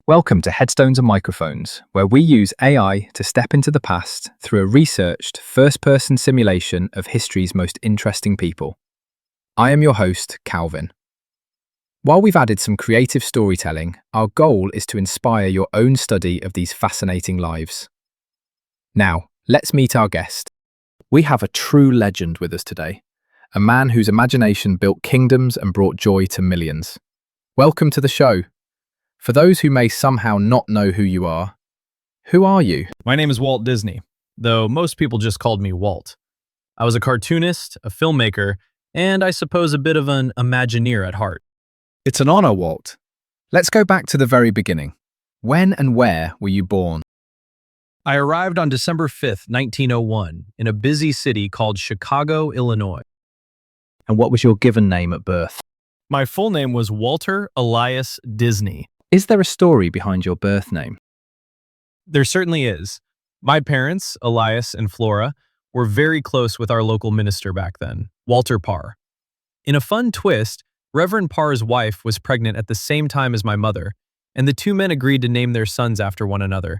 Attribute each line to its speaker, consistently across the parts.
Speaker 1: Welcome to Headstones and Microphones, where we use AI to step into the past through a researched, first-person simulation of history's most interesting people. I am your host, Calvin. While we've added some creative storytelling, our goal is to inspire your own study of these fascinating lives. Now, let's meet our guest. We have a true legend with us today, a man whose imagination built kingdoms and brought joy to millions. Welcome to the show. For those who may somehow not know who you are, who are you?
Speaker 2: My name is Walt Disney, though most people just called me Walt. I was a cartoonist, a filmmaker, and I suppose a bit of an Imagineer at heart.
Speaker 1: It's an honor, Walt. Let's go back to the very beginning. When and where were you born?
Speaker 2: I arrived on December 5th, 1901, in a busy city called Chicago, Illinois.
Speaker 1: And what was your given name at birth?
Speaker 2: My full name was Walter Elias Disney.
Speaker 1: Is there a story behind your birth name?
Speaker 2: There certainly is. My parents, Elias and Flora, were very close with our local minister back then, Walter Parr. In a fun twist, Reverend Parr's wife was pregnant at the same time as my mother, and the two men agreed to name their sons after one another.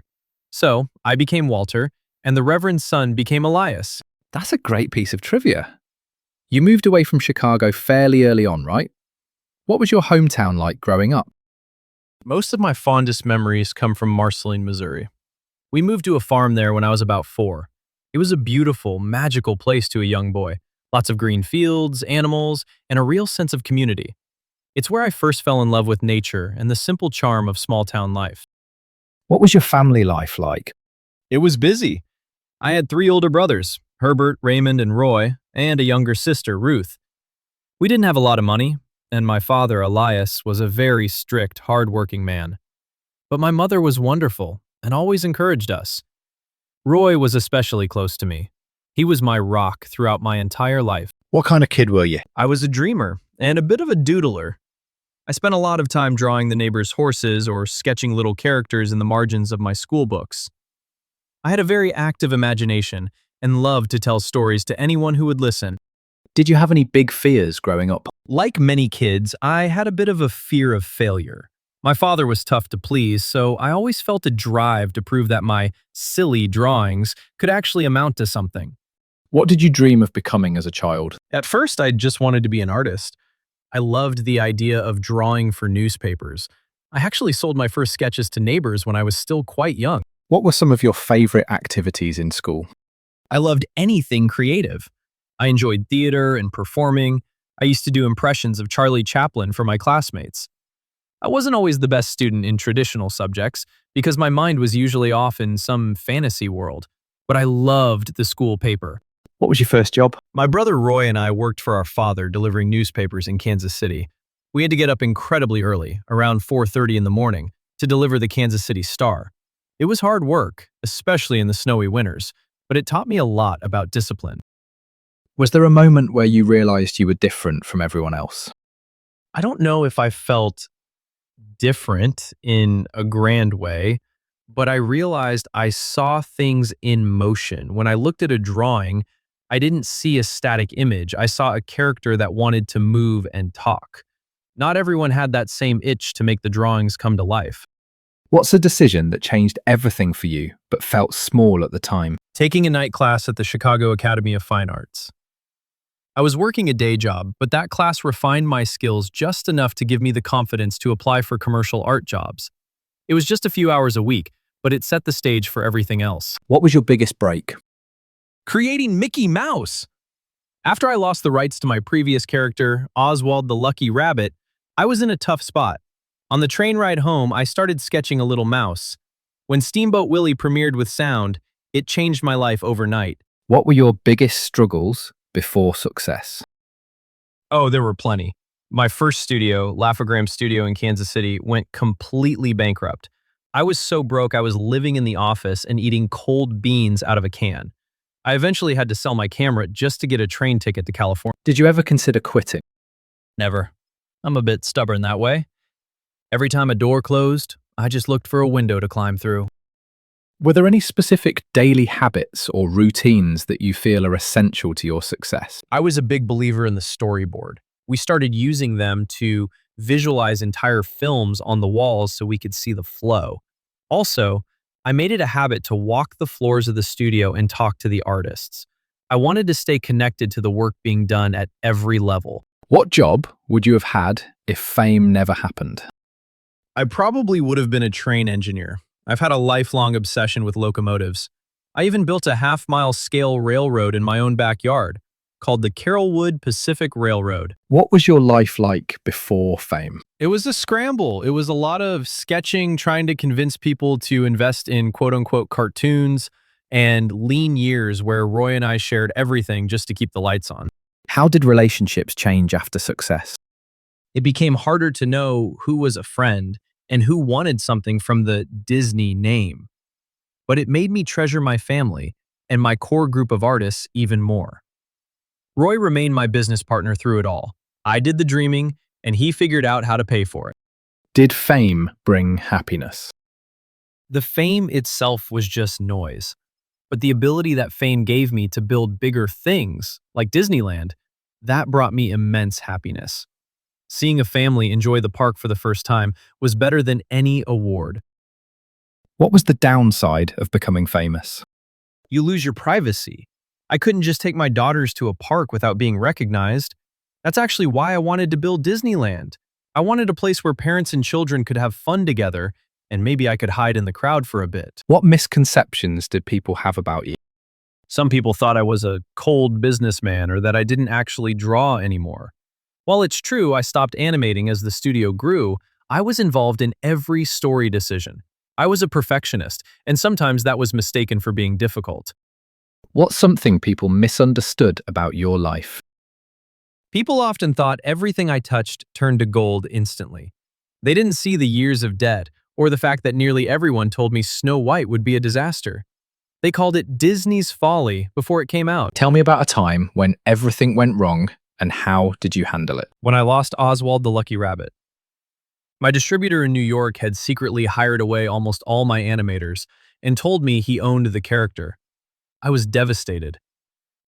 Speaker 2: So, I became Walter, and the Reverend's son became Elias.
Speaker 1: That's a great piece of trivia. You moved away from Chicago fairly early on, right? What was your hometown like growing up?
Speaker 2: Most of my fondest memories come from Marceline, Missouri. We moved to a farm there when I was about 4. It was a beautiful, magical place to a young boy. Lots of green fields, animals, and a real sense of community. It's where I first fell in love with nature and the simple charm of small-town life.
Speaker 1: What was your family life like?
Speaker 2: It was busy. I had 3 older brothers, Herbert, Raymond, and Roy, and a younger sister, Ruth. We didn't have a lot of money, and my father, Elias, was a very strict, hard-working man. But my mother was wonderful and always encouraged us. Roy was especially close to me. He was my rock throughout my entire life.
Speaker 1: What kind of kid were you?
Speaker 2: I was a dreamer and a bit of a doodler. I spent a lot of time drawing the neighbors' horses or sketching little characters in the margins of my school books. I had a very active imagination and loved to tell stories to anyone who would listen.
Speaker 1: Did you have any big fears growing up?
Speaker 2: Like many kids, I had a bit of a fear of failure. My father was tough to please, so I always felt a drive to prove that my silly drawings could actually amount to something.
Speaker 1: What did you dream of becoming as a child?
Speaker 2: At first, I just wanted to be an artist. I loved the idea of drawing for newspapers. I actually sold my first sketches to neighbors when I was still quite young.
Speaker 1: What were some of your favorite activities in school?
Speaker 2: I loved anything creative. I enjoyed theater and performing. I used to do impressions of Charlie Chaplin for my classmates. I wasn't always the best student in traditional subjects because my mind was usually off in some fantasy world, but I loved the school paper.
Speaker 1: What was your first job?
Speaker 2: My brother Roy and I worked for our father delivering newspapers in Kansas City. We had to get up incredibly early, around 4:30 in the morning, to deliver the Kansas City Star. It was hard work, especially in the snowy winters, but it taught me a lot about discipline.
Speaker 1: Was there a moment where you realized you were different from everyone else?
Speaker 2: I don't know if I felt different in a grand way, but I realized I saw things in motion. When I looked at a drawing, I didn't see a static image. I saw a character that wanted to move and talk. Not everyone had that same itch to make the drawings come to life.
Speaker 1: What's a decision that changed everything for you, but felt small at the time?
Speaker 2: Taking a night class at the Chicago Academy of Fine Arts. I was working a day job, but that class refined my skills just enough to give me the confidence to apply for commercial art jobs. It was just a few hours a week, but it set the stage for everything else.
Speaker 1: What was your biggest break?
Speaker 2: Creating Mickey Mouse! After I lost the rights to my previous character, Oswald the Lucky Rabbit, I was in a tough spot. On the train ride home, I started sketching a little mouse. When Steamboat Willie premiered with sound, it changed my life overnight.
Speaker 1: What were your biggest struggles before success?
Speaker 2: Oh, there were plenty. My first studio, Laugh-O-Gram Studio in Kansas City, went completely bankrupt. I was so broke I was living in the office and eating cold beans out of a can. I eventually had to sell my camera just to get a train ticket to California.
Speaker 1: Did you ever consider quitting?
Speaker 2: Never. I'm a bit stubborn that way. Every time a door closed, I just looked for a window to climb through.
Speaker 1: Were there any specific daily habits or routines that you feel are essential to your success?
Speaker 2: I was a big believer in the storyboard. We started using them to visualize entire films on the walls so we could see the flow. Also, I made it a habit to walk the floors of the studio and talk to the artists. I wanted to stay connected to the work being done at every level.
Speaker 1: What job would you have had if fame never happened?
Speaker 2: I probably would have been a train engineer. I've had a lifelong obsession with locomotives. I even built a half-mile scale railroad in my own backyard, called the Carrollwood Pacific Railroad.
Speaker 1: What was your life like before fame?
Speaker 2: It was a scramble. It was a lot of sketching, trying to convince people to invest in quote-unquote cartoons, and lean years where Roy and I shared everything just to keep the lights on.
Speaker 1: How did relationships change after success?
Speaker 2: It became harder to know who was a friend and who wanted something from the Disney name. But it made me treasure my family and my core group of artists even more. Roy remained my business partner through it all. I did the dreaming, and he figured out how to pay for it.
Speaker 1: Did fame bring happiness?
Speaker 2: The fame itself was just noise, but the ability that fame gave me to build bigger things, like Disneyland, that brought me immense happiness. Seeing a family enjoy the park for the first time was better than any award.
Speaker 1: What was the downside of becoming famous?
Speaker 2: You lose your privacy. I couldn't just take my daughters to a park without being recognized. That's actually why I wanted to build Disneyland. I wanted a place where parents and children could have fun together, and maybe I could hide in the crowd for a bit.
Speaker 1: What misconceptions did people have about you?
Speaker 2: Some people thought I was a cold businessman or that I didn't actually draw anymore. While it's true I stopped animating as the studio grew, I was involved in every story decision. I was a perfectionist, and sometimes that was mistaken for being difficult.
Speaker 1: What's something people misunderstood about your life?
Speaker 2: People often thought everything I touched turned to gold instantly. They didn't see the years of debt, or the fact that nearly everyone told me Snow White would be a disaster. They called it Disney's folly before it came out.
Speaker 1: Tell me about a time when everything went wrong and how did you handle it?
Speaker 2: When I lost Oswald the Lucky Rabbit. My distributor in New York had secretly hired away almost all my animators and told me he owned the character. I was devastated.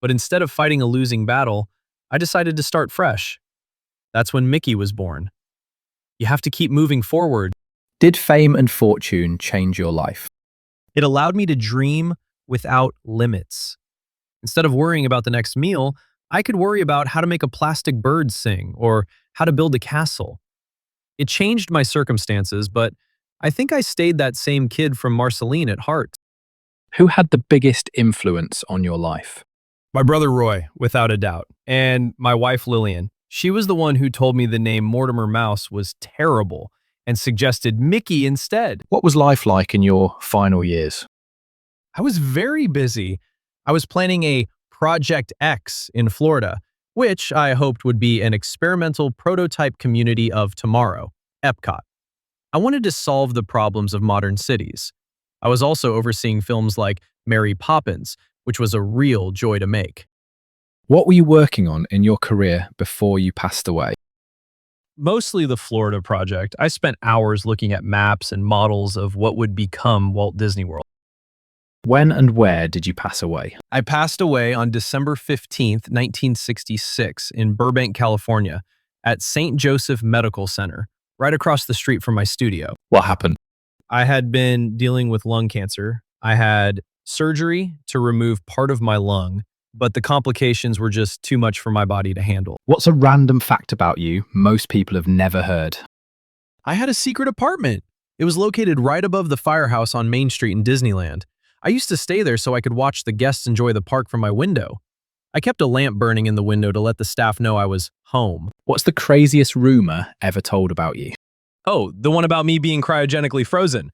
Speaker 2: But instead of fighting a losing battle, I decided to start fresh. That's when Mickey was born. You have to keep moving forward.
Speaker 1: Did fame and fortune change your life?
Speaker 2: It allowed me to dream without limits. Instead of worrying about the next meal, I could worry about how to make a plastic bird sing or how to build a castle. It changed my circumstances, but I think I stayed that same kid from Marceline at heart.
Speaker 1: Who had the biggest influence on your life?
Speaker 2: My brother Roy, without a doubt, and my wife Lillian. She was the one who told me the name Mortimer Mouse was terrible and suggested Mickey instead.
Speaker 1: What was life like in your final years?
Speaker 2: I was very busy. I was planning a Project X in Florida, which I hoped would be an experimental prototype community of tomorrow, Epcot. I wanted to solve the problems of modern cities. I was also overseeing films like Mary Poppins, which was a real joy to make.
Speaker 1: What were you working on in your career before you passed away?
Speaker 2: Mostly the Florida project. I spent hours looking at maps and models of what would become Walt Disney World.
Speaker 1: When and where did you pass away?
Speaker 2: I passed away on December 15th, 1966 in Burbank, California, at St. Joseph Medical Center, right across the street from my studio.
Speaker 1: What happened?
Speaker 2: I had been dealing with lung cancer. I had surgery to remove part of my lung, but the complications were just too much for my body to handle.
Speaker 1: What's a random fact about you most people have never heard?
Speaker 2: I had a secret apartment. It was located right above the firehouse on Main Street in Disneyland. I used to stay there so I could watch the guests enjoy the park from my window. I kept a lamp burning in the window to let the staff know I was home.
Speaker 1: What's the craziest rumor ever told about you?
Speaker 2: Oh, the one about me being cryogenically frozen.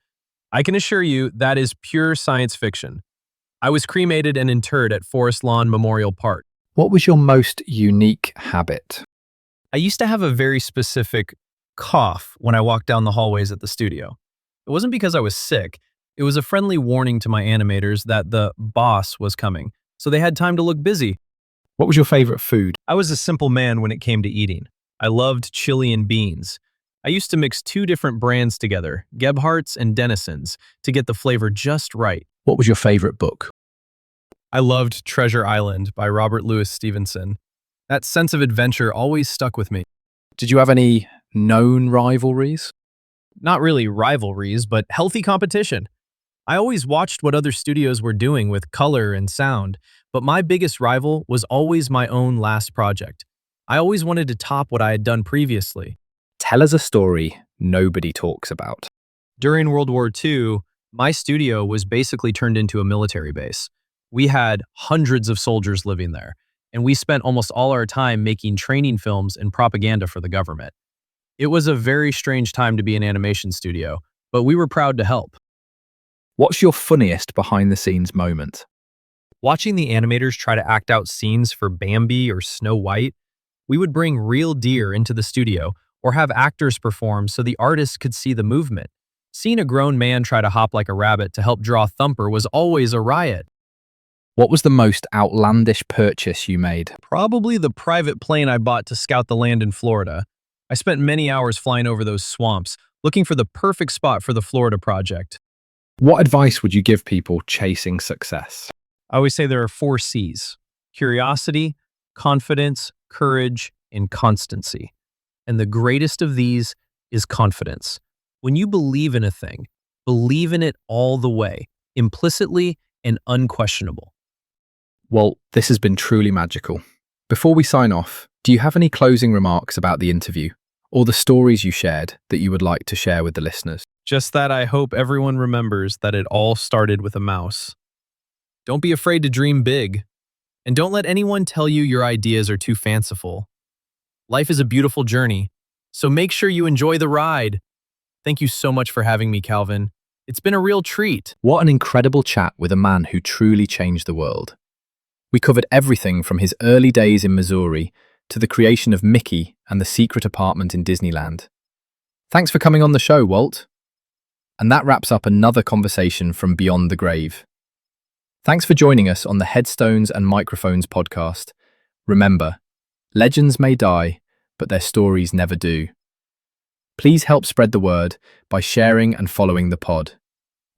Speaker 2: I can assure you that is pure science fiction. I was cremated and interred at Forest Lawn Memorial Park.
Speaker 1: What was your most unique habit?
Speaker 2: I used to have a very specific cough when I walked down the hallways at the studio. It wasn't because I was sick. It was a friendly warning to my animators that the boss was coming, so they had time to look busy.
Speaker 1: What was your favorite food?
Speaker 2: I was a simple man when it came to eating. I loved chili and beans. I used to mix two different brands together, Gebhardt's and Denison's, to get the flavor just right.
Speaker 1: What was your favorite book?
Speaker 2: I loved Treasure Island by Robert Louis Stevenson. That sense of adventure always stuck with me.
Speaker 1: Did you have any known rivalries?
Speaker 2: Not really rivalries, but healthy competition. I always watched what other studios were doing with color and sound, but my biggest rival was always my own last project. I always wanted to top what I had done previously.
Speaker 1: Tell us a story nobody talks about.
Speaker 2: During World War II, my studio was basically turned into a military base. We had hundreds of soldiers living there, and we spent almost all our time making training films and propaganda for the government. It was a very strange time to be an animation studio, but we were proud to help.
Speaker 1: What's your funniest behind-the-scenes moment?
Speaker 2: Watching the animators try to act out scenes for Bambi or Snow White, we would bring real deer into the studio or have actors perform so the artists could see the movement. Seeing a grown man try to hop like a rabbit to help draw Thumper was always a riot.
Speaker 1: What was the most outlandish purchase you made?
Speaker 2: Probably the private plane I bought to scout the land in Florida. I spent many hours flying over those swamps, looking for the perfect spot for the Florida project.
Speaker 1: What advice would you give people chasing success?
Speaker 2: I always say there are 4 C's: curiosity, confidence, courage, and constancy. And the greatest of these is confidence. When you believe in a thing, believe in it all the way, implicitly and unquestionable.
Speaker 1: Well, this has been truly magical. Before we sign off, do you have any closing remarks about the interview or the stories you shared that you would like to share with the listeners?
Speaker 2: Just that I hope everyone remembers that it all started with a mouse. Don't be afraid to dream big. And don't let anyone tell you your ideas are too fanciful. Life is a beautiful journey, so make sure you enjoy the ride. Thank you so much for having me, Calvin. It's been a real treat.
Speaker 1: What an incredible chat with a man who truly changed the world. We covered everything from his early days in Missouri to the creation of Mickey and the secret apartment in Disneyland. Thanks for coming on the show, Walt. And that wraps up another conversation from Beyond the Grave. Thanks for joining us on the Headstones and Microphones podcast. Remember, legends may die, but their stories never do. Please help spread the word by sharing and following the pod.